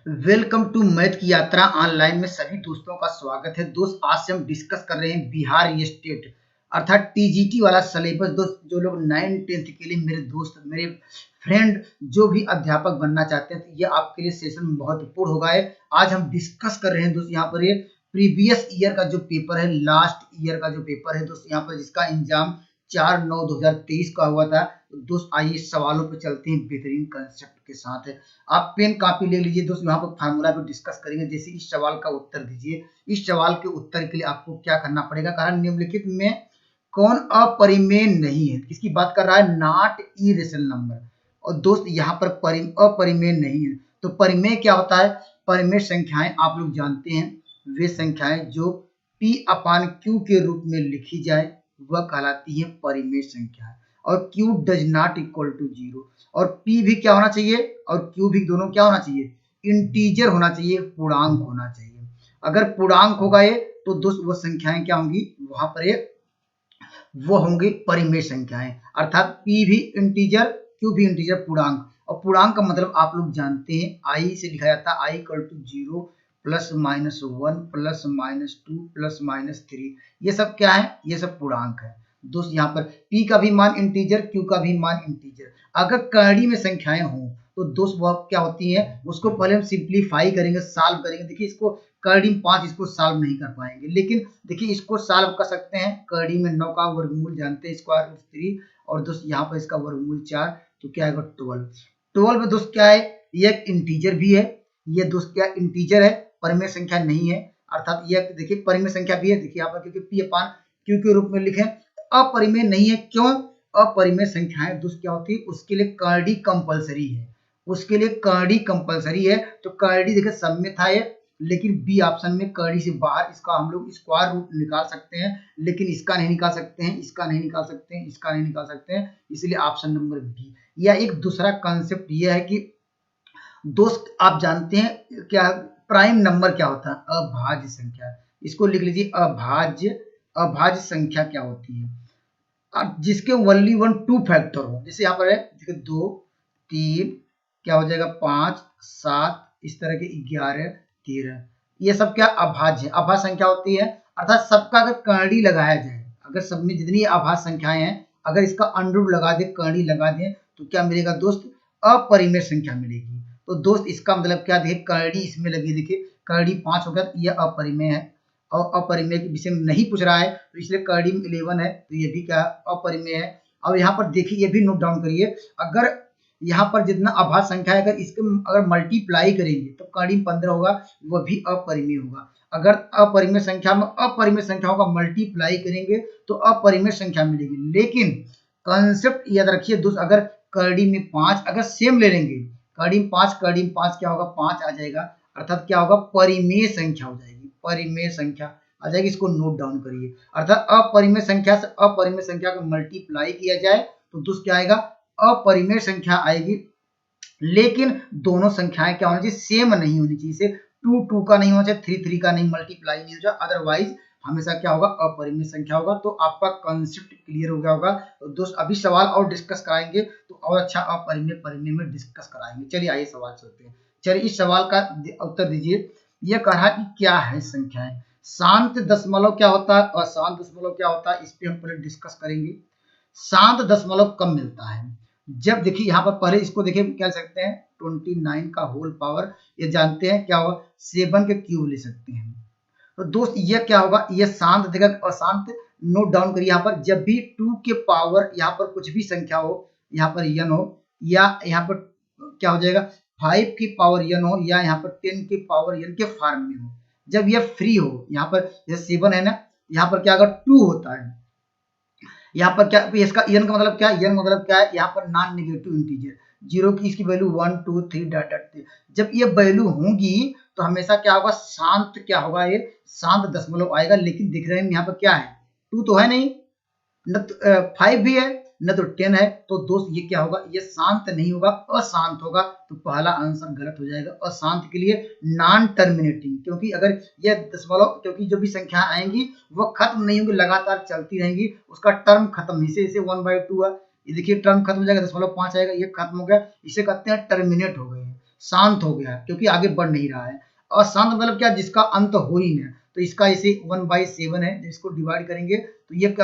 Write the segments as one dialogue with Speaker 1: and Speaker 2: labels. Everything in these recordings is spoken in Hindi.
Speaker 1: वेलकम टू मैथ की यात्रा ऑनलाइन में सभी दोस्तों का स्वागत है। दोस्त आज से हम डिस्कस कर रहे हैं बिहार स्टेट अर्थात टीजीटी वाला सिलेबस। दोस्त जो लोग 9th-10th के लिए मेरे दोस्त मेरे फ्रेंड जो भी अध्यापक बनना चाहते हैं तो ये आपके लिए सेशन महत्वपूर्ण होगा। आज हम डिस्कस कर रहे हैं दोस्त यहाँ पर ये प्रीवियस ईयर का जो पेपर है, लास्ट ईयर का जो पेपर है दोस्त यहाँ पर, जिसका एग्जाम 4/9/2023 का हुआ था। तो दोस्त आइए सवालों पे चलते हैं बेहतरीन कंसेप्ट के साथ। आप पेन कॉपी ले लीजिए दोस्त, यहाँ पर फार्मूला पे डिस्कस करेंगे। जैसे इस सवाल का उत्तर दीजिए। इस सवाल के उत्तर के लिए आपको क्या करना पड़ेगा, कारण निम्नलिखित में कौन अपरिमेय नहीं है। किसकी बात कर रहा है? Not irrational number. और दोस्त यहाँ पर अपरिमेय नहीं है। तो परिमेय क्या होता है? परिमेय संख्याएं आप लोग जानते हैं, वे संख्याएं जो P/Q के रूप में लिखी जाए वह कहलाती है परिमेय संख्या। और Q does not equal to 0। और P भी क्या होना चाहिए और Q भी दोनों क्या होना चाहिए? इंटीजर होना चाहिए, पूर्णांक होना चाहिए। अगर पूर्णांक होगा ये तो दोस्त वो संख्याएं क्या होंगी वहां पर, वो होंगे परिमेय संख्याएं। अर्थात P भी इंटीजर, Q भी इंटीजर, पूर्णांक। और पूर्णांक का मतलब आप लोग जानते हैं, I से लिखा जाता है I इक्वल टू 0 +-1 +-2 +-3। ये सब क्या है? ये सब पूर्णांक है दोस्त। यहाँ पर P का भी मान इंटीजर, Q का भी मान इंटीजर। अगर कर्णी में संख्याएं हों तो दोस्त वह क्या होती है, उसको पहले हम सिंप्लीफाई करेंगे, सॉल्व करेंगे। देखिए इसको कर्णी 5 इसको सॉल्व नहीं कर पाएंगे, लेकिन देखिए इसको सॉल्व कर सकते हैं। कर्णी में 9 का वर्गमूल जानते हैं, स्क्वायर रूट 3, और दोस्त यहाँ पर इसका वर्गमूल 4, तो क्या आएगा 12। 12 में दोस्त क्या है? ये एक इंटीजर भी है, ये दोस्त क्या इंटीजर है, परिमेय संख्या नहीं है। अर्थात ये देखिए परिमेय संख्या भी है, देखिए यहाँ पर क्योंकि P/Q के रूप में लिखें, अपरिमेय नहीं है। क्यों? अपरिमेय संख्याएं दोस्त क्या होती है, उसके लिए कर्णी कंपलसरी है, उसके लिए कर्णी कंपलसरी है। तो कर्णी देखिए सब में था ये, लेकिन बी ऑप्शन में कर्णी से बाहर, इसका हम लोग स्क्वायर रूट निकाल सकते हैं, लेकिन इसका नहीं निकाल सकते हैं, इसका नहीं निकाल सकते हैं, इसका नहीं निकाल सकते हैं, इसलिए ऑप्शन नंबर बी। या एक दूसरा कंसेप्ट यह है कि दोस्त आप जानते हैं क्या प्राइम नंबर क्या होता है? अभाज्य संख्या। इसको लिख लीजिए, अभाज्य संख्या क्या होती है? जिसके ओनली 1 2 फैक्टर हो। जैसे यहाँ पर है देखिए 2 3 क्या हो जाएगा 5 7, इस तरह के 11 13, ये सब क्या अभाज्य अभाज्य संख्या होती है। अर्थात सबका अगर कर्णी लगाया जाए, अगर सब में जितनी अभाज्य संख्याएं हैं, अगर इसका अंडर लगा दे, कर्णी लगा दें, तो क्या मिलेगा दोस्त? अपरिमेय संख्या मिलेगी। तो दोस्त इसका मतलब क्या, देखिए कर्णी इसमें लगी, देखिए कर्णी 5 हो गया तो यह अपरिमेय है। और अपरिमेय के विषय में नहीं पूछ रहा है तो इसलिए कर्णी 11 है, तो ये भी क्या अपरिमेय है। अब यहाँ पर देखिए ये भी नोट डाउन करिए, अगर यहाँ पर जितना अभाज्य संख्या है अगर इसके अगर मल्टीप्लाई करेंगे तो कर्णी 15 होगा, वह भी अपरिमेय होगा। अगर अपरिमेय संख्या में अपरिमेय संख्याओं का मल्टीप्लाई करेंगे तो अपरिमेय संख्या मिलेगी। लेकिन कंसेप्ट याद रखिए दोस्त, अगर कर्णी में 5 अगर सेम ले लेंगे, कर्णी में 5 क्या होगा 5 आ जाएगा, अर्थात क्या होगा? परिमेय संख्या हो जाएगी, परिमेय संख्या आ जाएगी। इसको नोट डाउन करिए। अर्थात अपरिमेय संख्या से अपरिमेय संख्या को मल्टीप्लाई किया जाए तो दोस्त क्या आएगा? अपरिमेय संख्या आएगी। लेकिन दोनों संख्याएं क्या होनी चाहिए? सेम नहीं होनी चाहिए। जैसे 2 2 का नहीं होना चाहिए, 3 3 का नहीं, मल्टीप्लाई नहीं हो जाए, अदरवाइज हमेशा क्या होगा? अपरिमेय संख्या होगा। तो आपका कंसेप्ट क्लियर हो गया होगा। तो दोस्त अभी सवाल और डिस्कस कराएंगे तो और अच्छा अपरिमेय परिमेय में डिस्कस कराएंगे। चलिए आइए सवाल चलते हैं। चलिए इस सवाल का उत्तर दीजिए। यह कहा कि क्या है संख्याएं? शांत दशमलव क्या होता है, अशांत दशमलव क्या होता है, इस पे हम पहले डिस्कस करेंगे। शांत दशमलव कब मिलता है? जब देखिए यहाँ पर पहले इसको देखिए क्या ले सकते हैं 29 का होल पावर, ये जानते हैं क्या होगा 7 के क्यूब ले सकते हैं। तो दोस्त ये क्या होगा? ये शांत देगा, अशांत नोट डाउन करिए। यहाँ पर जब भी 2 के पावर यहाँ पर कुछ भी संख्या हो, यहाँ पर n हो, या यहाँ पर क्या हो जाएगा 5 की पावर n हो, या यहाँ पर 10 की पावर n के फॉर्म में हो, जब ये फ्री हो, यहाँ पर जैसे 7 है ना, यहाँ पर क्या अगर 2 होता है, यहाँ पर क्या इसका n का मतलब क्या है? n मतलब क्या है? यहाँ पर नॉन नेगेटिव इंटीजर, 0 की इसकी वैल्यू 1 2 3 डॉट डॉट। जब ये वैल्यू होंगी तो हमेशा क्या होगा? शांत क्या होगा? ये शांत दशमलव आएगा। लेकिन दिख रहे हैं यहाँ पर क्या है? 2 तो है नहीं, न तो 5 भी है, न तो 10 है। तो दोस्त ये क्या होगा? ये शांत नहीं होगा, अशांत होगा। तो पहला आंसर गलत हो जाएगा। अशांत के लिए नॉन टर्मिनेटिंग, क्योंकि अगर ये दशमलव, क्योंकि जो भी संख्या आएंगी वो खत्म नहीं होंगी, लगातार चलती रहेंगी, उसका टर्म खत्म नहीं। जैसे 1/2 है, ये देखिए टर्म खत्म हो जाएगा, 0.5 आएगा, ये खत्म हो गया, इसे कहते हैं टर्मिनेट हो गए। शांत हो गया क्योंकि आगे बढ़ नहीं रहा है। अशांत मतलब क्या, जिसका अंत हो ही नहीं। तो इसका इसे 1/7 है, जिसको डिवाइड करेंगे तो ये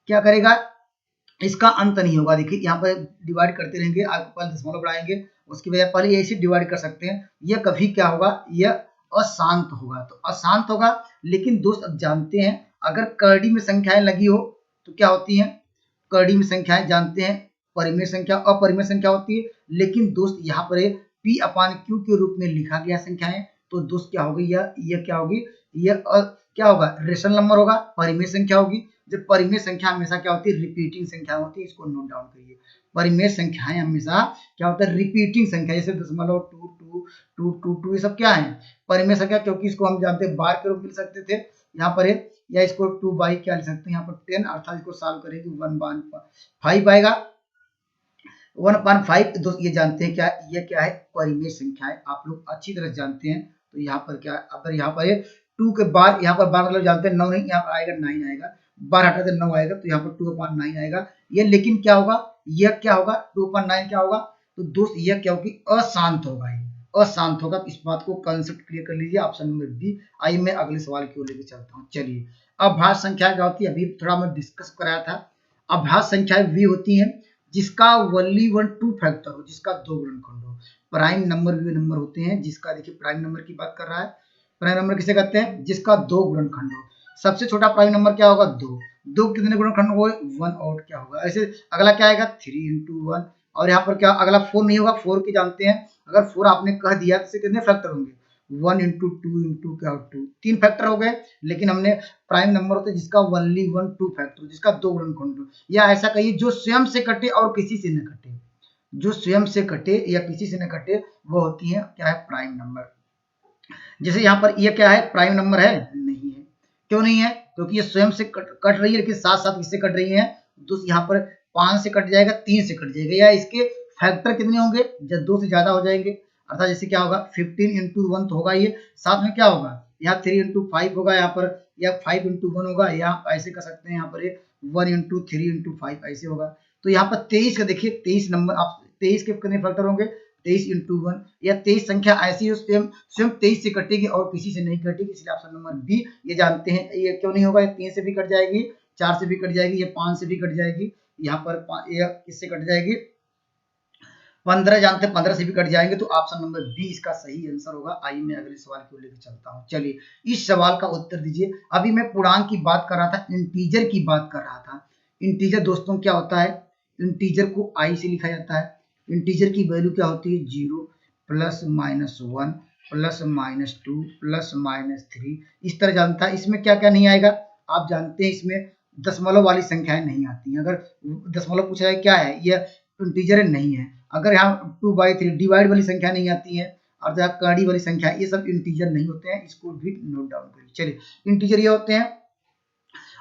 Speaker 1: क्या करेगा, इसका अंत नहीं होगा। देखिए यहाँ पर डिवाइड करते रहेंगे, आगे पहले दशमलव बढ़ाएंगे, उसकी वजह पहले ऐसे डिवाइड कर सकते हैं। यह कभी क्या होगा, यह अशांत होगा, तो अशांत होगा। लेकिन दोस्त अब जानते हैं अगर करड़ी में संख्याएं लगी हो तो क्या होती हैं, करड़ी में संख्याएं जानते हैं परिमेय संख्या अपरिमेय संख्या होती है। लेकिन दोस्त यहाँ पर P/Q के रूप में लिखा गया संख्याएं, तो दोस्त क्या होगी, यह क्या होगी, यह क्या होगा, रेशनल नंबर होगा, परिमेय संख्या होगी। जब परिमेय संख्या हमेशा क्या होती है, रिपीटिंग संख्या होती है, इसको नोट डाउन करिए। परिमेय संख्याएं हमेशा क्या होता है, रिपीटिंग संख्या, जैसे दशमलव 2 2 2 2 2 ये सब क्या है, परिमेय संख्या, क्योंकि इसको हम जानते हैं बार के रूप में लिख सकते थे यहाँ पर या इसको 2 बाई क्या लिख सकते हैं यहाँ पर 10, अर्थात इसको सॉल्व करेंगे 1/5 आएगा। 1/5 दोस्त ये जानते हैं क्या, ये क्या है, परिमेय संख्या है, आप लोग अच्छी तरह जानते हैं। तो यहाँ पर क्या, अगर यहाँ पर 2 के बाद, यहाँ पर बार मतलब जानते हैं 9 नहीं, यहाँ पर आएगा 9 आएगा, बार हटा दे 9 आएगा, तो यहाँ पर 2/9 आएगा ये। लेकिन क्या होगा, यह क्या होगा, 2/9 क्या होगा, तो दोस्त यह क्या होगी, अशांत होगा, अशांत होगा। इस बात को कंसेप्ट क्लियर कर लीजिए, ऑप्शन नंबर बी। आइए मैं अगले सवाल की ओर लेके चलता हूँ। चलिए, अभाज्य संख्या क्या होती है, अभी थोड़ा मैं डिस्कस कराया था। अभाज्य संख्याएं वी होती हैं जिसका only 1 2 फैक्टर हो, जिसका 2 गुणनखंड हो। प्राइम नंबर वे नंबर होते हैं जिसका, देखिए प्राइम नंबर की बात कर रहा है, प्राइम नंबर किसे कहते हैं, जिसका 2 गुणनखंड हो। सबसे छोटा प्राइम नंबर क्या होगा, 2। 2 कितने गुणनखंड हो, 1 और क्या होगा, ऐसे अगला क्या आएगा 3 × 1। और यहाँ पर क्या, अगला 4 नहीं होगा, 4 की जानते हैं, अगर 4 आपने कह दिया तो कितने फैक्टर होंगे, 1 × 2 × क्या 2, 3 फैक्टर हो गए। लेकिन हमने प्राइम नंबर होता है जिसका only 1 2 फैक्टर, जिसका 2 गुणनखंड हो, या ऐसा कहिए जो स्वयं से कटे और किसी से न कटे, जो स्वयं से कटे या किसी से न कटे, वो होती है क्या है, प्राइम नंबर। जैसे यहाँ पर ये क्या है, प्राइम नंबर है, नहीं है। क्यों नहीं है, क्योंकि ये स्वयं से कट रही है, लेकिन साथ साथ किससे कट रही है, तो यहाँ पर 5 से कट जाएगा, 3 से कट जाएगा, या इसके फैक्टर कितने होंगे, जब 2 से ज्यादा हो जाएंगे, अर्थात जैसे क्या होगा 15 × 1 तो होगा, ये साथ में क्या होगा, यहाँ 3 × 5 होगा यहाँ पर, या 5 × 1 होगा, या ऐसे कर सकते हैं यहाँ पर 1 × 3 × 5 ऐसे होगा। तो यहाँ पर 23 का देखिए, 23 नंबर, आप 23 के कितने फैक्टर होंगे, 23 × 1, या 23 संख्या ऐसी है स्वयं 23 से कटेगी और किसी से नहीं कटेगी, इसलिए ऑप्शन नंबर बी ये जानते हैं। ये क्यों नहीं होगा, ये 3 से भी कट जाएगी, 4 से भी कट जाएगी, ये 5 से भी कट जाएगी, यहाँ पर ये किससे कट जाएगी, 15 जानते हैं, 15 से भी कट जाएंगे, तो ऑप्शन नंबर बी इसका सही आंसर होगा। आइए मैं अगले सवाल को लेकर चलता हूँ। चलिए, इस सवाल का उत्तर दीजिए। अभी मैं पूर्णांक की बात कर रहा था, इंटीजर की बात कर रहा था। इंटीजर दोस्तों क्या होता है, इंटीजर को आई से लिखा जाता है। इंटीजर की वैल्यू क्या होती है, 0 ±1 ±2 ±3, इस तरह जानता है। इसमें क्या क्या नहीं आएगा, आप जानते हैं इसमें दशमलव वाली संख्याएं नहीं आती हैं। अगर दशमलव पूछा जाए क्या है, यह इंटीजर नहीं है। अगर यहाँ 2/3 डिवाइड वाली संख्या नहीं आती है, और यहाँ कड़ी वाली संख्या, ये सब इंटीजर नहीं होते हैं, इसको भी नोट डाउन करिए। चलिए, इंटीजर ये होते हैं।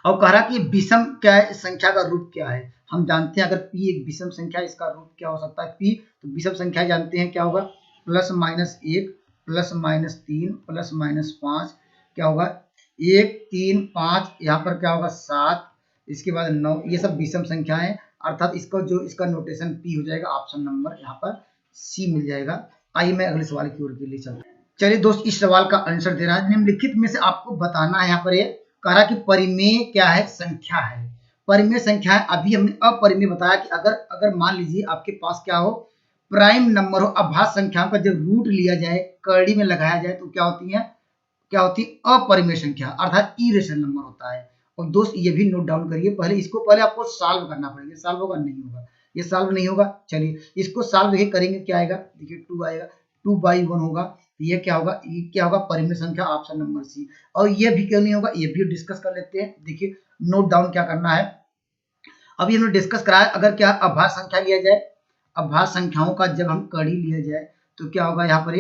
Speaker 1: और कह रहा कि विषम क्या है, संख्या का रूप क्या है, हम जानते हैं अगर p एक विषम संख्या है, इसका रूप क्या हो सकता है p, तो विषम संख्या जानते हैं क्या होगा, +-1 +-3 +-5 क्या होगा, 1 3 5, यहाँ पर क्या होगा 7, इसके बाद 9, ये सब विषम संख्या है। अर्थात इसका जो इसका नोटेशन p हो जाएगा, ऑप्शन नंबर यहाँ पर c मिल जाएगा। आइए मैं अगले सवाल की ओर के लिए चलता हूँ। चलिए दोस्त, इस सवाल का आंसर दे रहा है, निम्नलिखित में से आपको बताना है। यहाँ पर ये कह रहा कि परिमेय क्या है, संख्या है। परिमेय संख्या है, अभी हमने अपरिमेय बताया कि अगर मान लीजिए आपके पास क्या हो, प्राइम नंबर हो, अभाज्य संख्याओं का जब रूट लिया जाए, करड़ी में लगाया जाए, तो क्या होती है, क्या होती है, अपरिमेय संख्या, अर्थात इरेशनल नंबर होता है। और दोस्त ये भी नोट डाउन करिए, पहले आपको सॉल्व करना पड़ेगा। सॉल्व होगा, नहीं होगा, ये सॉल्व नहीं होगा। चलिए, इसको सॉल्व देखिए करेंगे, क्या आएगा, देखिए 2 आएगा, 2/1 होगा, ये क्या होगा, ये क्या होगा, परिमेय संख्या, ऑप्शन नंबर सी। और ये भी क्यों नहीं होगा, ये भी डिस्कस कर लेते हैं। देखिए, नोट डाउन क्या करना है, अभी हमने डिस्कस कराया, अगर क्या अभाज्य संख्या लिया जाए, अभाज्य संख्याओं का जब हम कड़ी लिया जाए, तो क्या होगा, यहाँ पर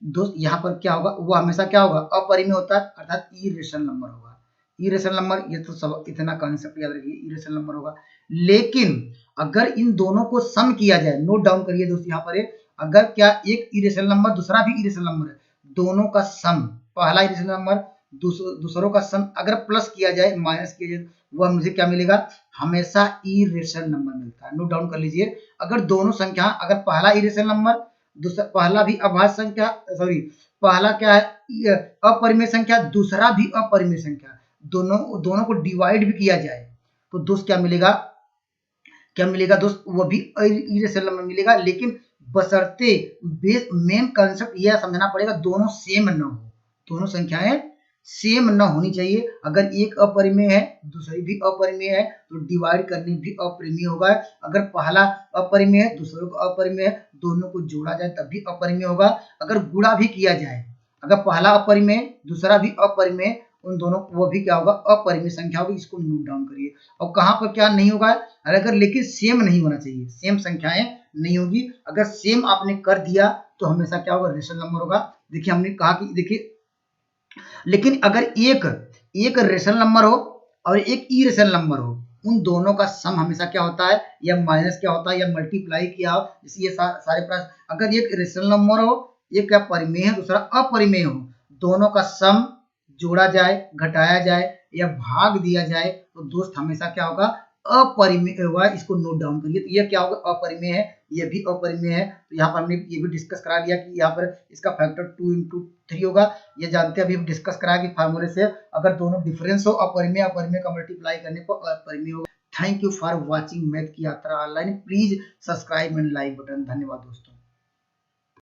Speaker 1: दोस्त, यहाँ पर क्या होगा, वो हमेशा क्या होगा, अपरिमेय होता है, अर्थात इरेशनल नंबर होगा। इरेशनल नंबर, ये तो सब इतना कॉन्सेप्ट याद रखिए, इरेशनल नंबर होगा। लेकिन अगर इन दोनों को सम किया जाए, नोट डाउन करिए दोस्त, यहाँ पर अगर क्या एक इरेशनल नंबर दूसरा भी इरेशनल नंबर है, दोनों का सम, पहला इरेशनल नंबर दूसरों का सम अगर प्लस किया जाए, माइनस किया जाए, वह मुझे क्या मिलेगा, हमेशा इरेशनल नंबर मिलता है। नोट डाउन कर लीजिए, अगर दोनों संख्या, अगर पहला इरेशनल नंबर दूसरा पहला भी अभाज्य संख्या, सॉरी पहला क्या है अपरिमेय संख्या, दूसरा भी अपरिमेय संख्या, दोनों को डिवाइड भी किया जाए तो दोस्त क्या मिलेगा दोस्त, वो भी इरेशनल नंबर मिलेगा, लेकिन बशर्ते मेन कंसेप्ट यह समझना पड़ेगा दोनों सेम न हो, दोनों संख्याएं सेम न होनी चाहिए। अगर एक अपरिमेय है दूसरी भी अपरिमेय है तो डिवाइड करने भी अपरिमेय होगा। अगर पहला अपरिमेय है दूसरों को अपरिमेय है, दोनों को जोड़ा जाए तब भी अपरिमेय होगा। अगर गुणा भी किया जाए, अगर पहला अपरिमेय दूसरा भी अपरिमेय, उन दोनों वो भी क्या होगा अपरिमेय संख्या होगी। इसको नोट डाउन करिए। और कहाँ पर क्या नहीं होगा, अगर लेकिन सेम नहीं होना चाहिए, सेम संख्याएं नहीं होगी। अगर सेम आपने कर दिया तो हमेशा क्या होगा रेशनल नंबर होगा। देखिए हमने कहा कि देखिए, लेकिन अगर एक रेशनल नंबर हो और एक इरेशनल नंबर हो, उन दोनों का सम हमेशा क्या होता है, या माइनस क्या होता है, या मल्टीप्लाई किया हो। इसलिए सारे प्रश्न अगर एक रेशनल नंबर हो, एक क्या परिमेय है दूसरा अपरिमेय हो, दोनों का सम जोड़ा जाए, घटाया जाए या भाग दिया जाए तो दोस्त हमेशा क्या होगा अपरिमेय होगा। इसको नोट डाउन करिए। तो ये क्या होगा अपरिमेय है, ये भी अपरिमेय है। तो यहाँ पर हमने ये भी डिस्कस करा लिया कि यहाँ पर इसका फैक्टर 2 into 3 होगा। ये जानते हैं, अभी डिस्कस करा कि फार्मूले से अगर दोनों डिफरेंस हो अपरिमेय का मल्टीप्लाई करने पर अपरिमेय होगा। Thank you for watching math की यात्रा online. Please subscribe and like button. धन्यवाद दोस्तों।